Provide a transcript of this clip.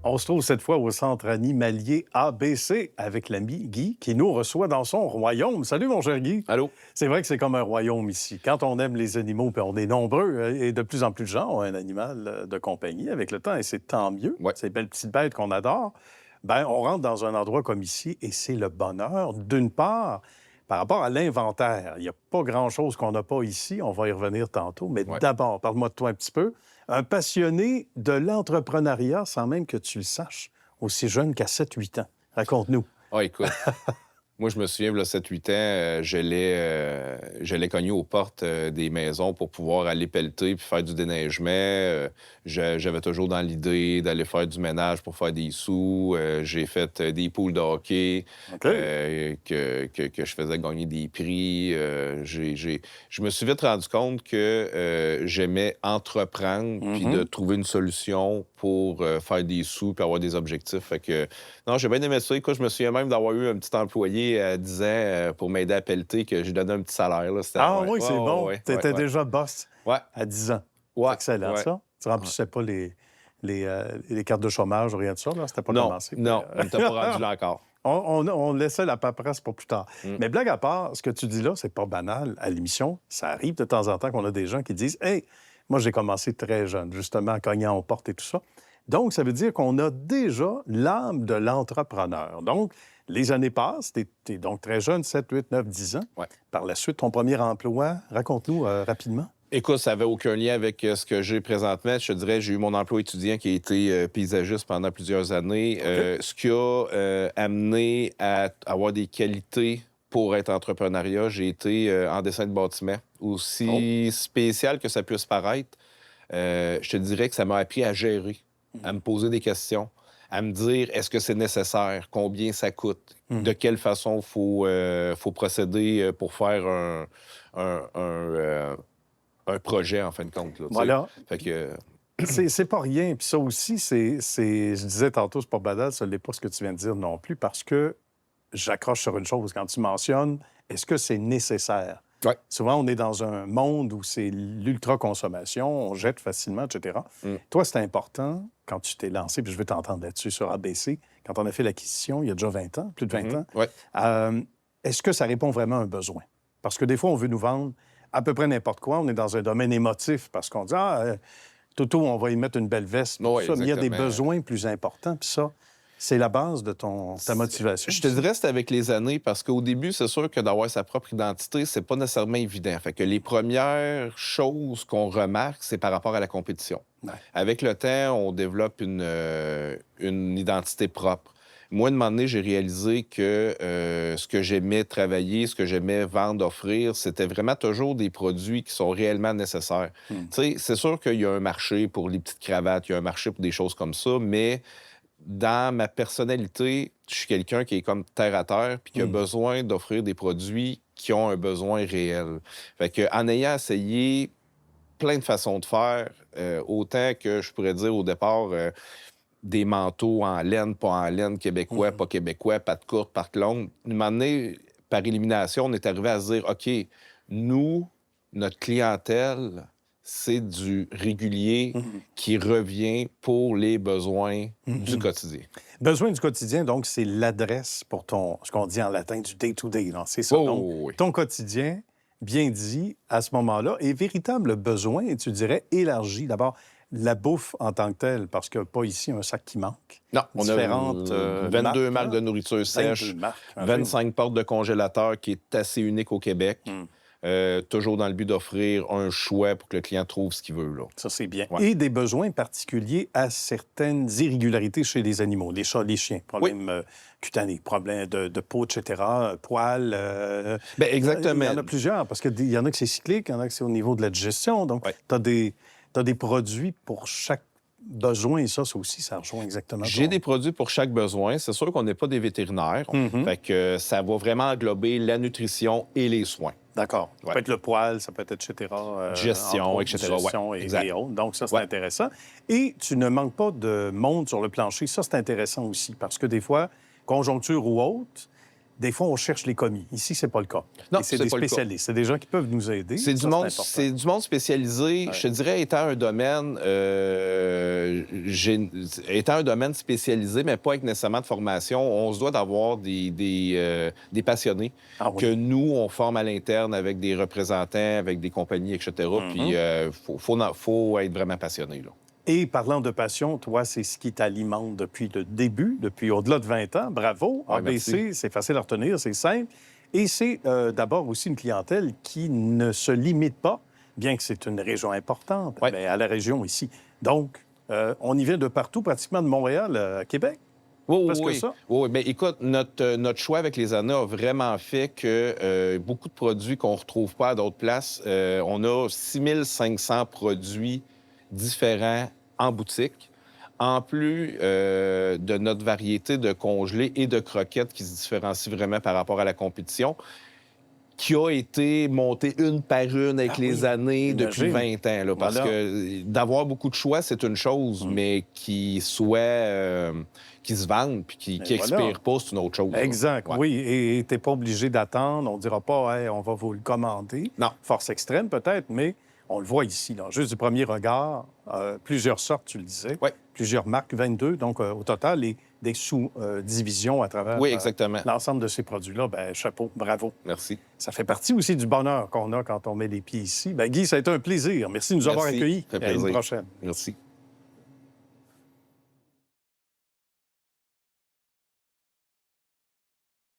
On se trouve cette fois au centre animalier ABC avec l'ami Guy qui nous reçoit dans son royaume. Salut mon cher Guy. Allô? C'est vrai que c'est comme un royaume ici. Quand on aime les animaux, puis on est nombreux, et de plus en plus de gens ont un animal de compagnie avec le temps, et c'est tant mieux. Ouais. Ces belles petites bêtes qu'on adore. Ben, on rentre dans un endroit comme ici et c'est le bonheur. D'une part, par rapport à l'inventaire, il n'y a pas grand-chose qu'on n'a pas ici. On va y revenir tantôt. Mais Ouais. d'abord, parle-moi de toi un petit peu. Un passionné de l'entrepreneuriat, sans même que tu le saches, aussi jeune qu'à 7-8 ans. Raconte-nous. Ah, écoute, moi, je me souviens, là, 7-8 ans, j'allais cogner aux portes des maisons pour pouvoir aller pelleter puis faire du déneigement. J'avais toujours dans l'idée d'aller faire du ménage pour faire des sous. J'ai fait des poules de hockey OK. que je faisais gagner des prix. Je me suis vite rendu compte que j'aimais entreprendre puis de trouver une solution pour faire des sous puis avoir des objectifs. Fait que, non, j'ai bien aimé ça. Écoute, je me souviens même d'avoir eu un petit employé à 10 ans pour m'aider à pelleter, que j'ai donné un petit salaire. Là. Ah Ouais, oui, c'est bon. ouais, Tu étais ouais. déjà boss Ouais, à 10 ans. ouais, C'est excellent, ouais. ça. Tu remplissais pas les cartes de chômage ou rien de ça, là? C'était pas Non, commencé. non, on t'a pas rendu là encore. On laissait la paperasse pour plus tard. Mm. Mais blague à part, ce que tu dis là, c'est pas banal. À l'émission, ça arrive de temps en temps qu'on a des gens qui disent « Hey, moi, j'ai commencé très jeune, justement, en cognant aux portes et tout ça. » Donc, ça veut dire qu'on a déjà l'âme de l'entrepreneur. Donc, les années passent, t'es donc très jeune, 7, 8, 9, 10 ans. Ouais. Par la suite, ton premier emploi, raconte-nous rapidement. Écoute, ça n'avait aucun lien avec ce que j'ai présentement. Je te dirais, j'ai eu mon emploi étudiant qui a été paysagiste pendant plusieurs années, ce qui a amené à avoir des qualités pour être entrepreneuriat. J'ai été en dessin de bâtiment. Aussi spécial que ça puisse paraître, je te dirais que ça m'a appris à gérer, à me poser des questions, à me dire est-ce que c'est nécessaire, combien ça coûte, de quelle façon il faut procéder pour faire un projet, en fin de compte. Là, tu sais. Voilà. Fait que, C'est pas rien. Puis ça aussi, je disais tantôt, c'est pas banal, ça l'est pas ce que tu viens de dire non plus, parce que j'accroche sur une chose quand tu mentionnes, est-ce que c'est nécessaire? Ouais. Souvent, on est dans un monde où c'est l'ultra-consommation, on jette facilement, etc. Toi, c'est important, quand tu t'es lancé, puis je veux t'entendre là-dessus sur ABC, quand on a fait l'acquisition, il y a déjà 20 ans, plus de 20 ans, ouais. est-ce que ça répond vraiment à un besoin? Parce que des fois, on veut nous vendre à peu près n'importe quoi. On est dans un domaine émotif parce qu'on dit « Ah, Toto, on va y mettre une belle veste. » Ouais, Mais il y a des exactement. besoins plus importants. Puis ça, c'est la base de ta motivation. Je te dirais c'est avec les années, parce qu'au début, c'est sûr que d'avoir sa propre identité, c'est pas nécessairement évident. Fait que les premières choses qu'on remarque, c'est par rapport à la compétition. Ouais. Avec le temps, on développe une identité propre. Moi, de un moment donné, j'ai réalisé que ce que j'aimais travailler, ce que j'aimais vendre, offrir, c'était vraiment toujours des produits qui sont réellement nécessaires. Tu sais, c'est sûr qu'il y a un marché pour les petites cravates, il y a un marché pour des choses comme ça, mais dans ma personnalité, je suis quelqu'un qui est comme terre à terre puis qui a besoin d'offrir des produits qui ont un besoin réel. Fait que, en ayant essayé plein de façons de faire, autant que je pourrais dire au départ des manteaux en laine, pas en laine, québécois, pas québécois, pattes courtes, pattes longues. À un moment donné, par élimination, on est arrivé à se dire, OK, nous, notre clientèle, c'est du régulier qui revient pour les besoins du quotidien. Besoin du quotidien, donc, c'est l'adresse pour ce qu'on dit en latin, du day-to-day. Là. C'est ça. Oh, Donc, oui. ton quotidien, bien dit, à ce moment-là, est véritable besoin, tu dirais, élargi. D'abord, la bouffe en tant que telle, parce que pas ici un sac qui manque. Non, on Différentes, a 22 marques là. de nourriture sèche, 22 marques, en fait. 25 portes de congélateurs qui est assez unique au Québec. Toujours dans le but d'offrir un choix pour que le client trouve ce qu'il veut. Là. Ça, c'est bien. Ouais. Et des besoins particuliers à certaines irrégularités chez les animaux, les chats, les chiens, problèmes cutanés, problèmes de peau, etc., poils. Ben, exactement. Il y en a plusieurs, parce qu'il y en a que c'est cyclique, il y en a que c'est au niveau de la digestion. Donc, Ouais. tu as des produits pour chaque besoin, et ça aussi, ça rejoint exactement. J'ai des produits pour chaque besoin. C'est sûr qu'on n'est pas des vétérinaires. Fait que ça va vraiment englober la nutrition et les soins. D'accord. Ça Ouais. peut être le poil, ça peut être, etc. Digestion, entre autres, etc. digestion Ouais, et, exact. et autres. Donc, ça, c'est Ouais. intéressant. Et tu ne manques pas de monde sur le plancher. Ça, c'est intéressant aussi, parce que des fois, conjoncture ou autre, des fois, on cherche les commis. Ici, c'est pas le cas. Non, Et c'est c'est des pas le cas. spécialistes. C'est des gens qui peuvent nous aider. C'est Ça, du important. monde spécialisé. Ouais. Je te dirais, étant un domaine spécialisé, mais pas avec nécessairement de formation, on se doit d'avoir des passionnés Ah oui. que nous, on forme à l'interne avec des représentants, avec des compagnies, etc. Puis, faut être vraiment passionné, là. Et parlant de passion, toi, c'est ce qui t'alimente depuis le début, depuis au-delà de 20 ans. Bravo. Ouais, ABC, c'est facile à retenir, c'est simple. Et c'est d'abord aussi une clientèle qui ne se limite pas, bien que c'est une région importante, Ouais. mais à la région ici. Donc, on y vient de partout, pratiquement de Montréal à Québec. Oui, Presque oui, ça. oui. Bien, écoute, notre choix avec les années a vraiment fait que beaucoup de produits qu'on ne retrouve pas à d'autres places, on a 6500 produits différents en boutique, en plus de notre variété de congelés et de croquettes qui se différencient vraiment par rapport à la compétition, qui a été montée une par une avec les années depuis imagine. 20 ans. Là, parce Voilà. que d'avoir beaucoup de choix, c'est une chose, mais qui se vendent puis qui voilà. expirent pas, c'est une autre chose. là. Exact, Ouais. oui. Et tu n'es pas obligé d'attendre. On ne dira pas, hey, on va vous le commander. Non. Force extrême, peut-être, mais on le voit ici, là. Juste du premier regard, plusieurs sortes, tu le disais. Ouais. Plusieurs marques, 22. Donc, au total, et des sous-divisions à travers Oui, exactement. l'ensemble de ces produits-là. Ben, chapeau, bravo. Merci. Ça fait partie aussi du bonheur qu'on a quand on met les pieds ici. Ben, Guy, ça a été un plaisir. Merci de nous avoir Merci. accueillis. Ça fait Et à une plaisir. prochaine. Merci.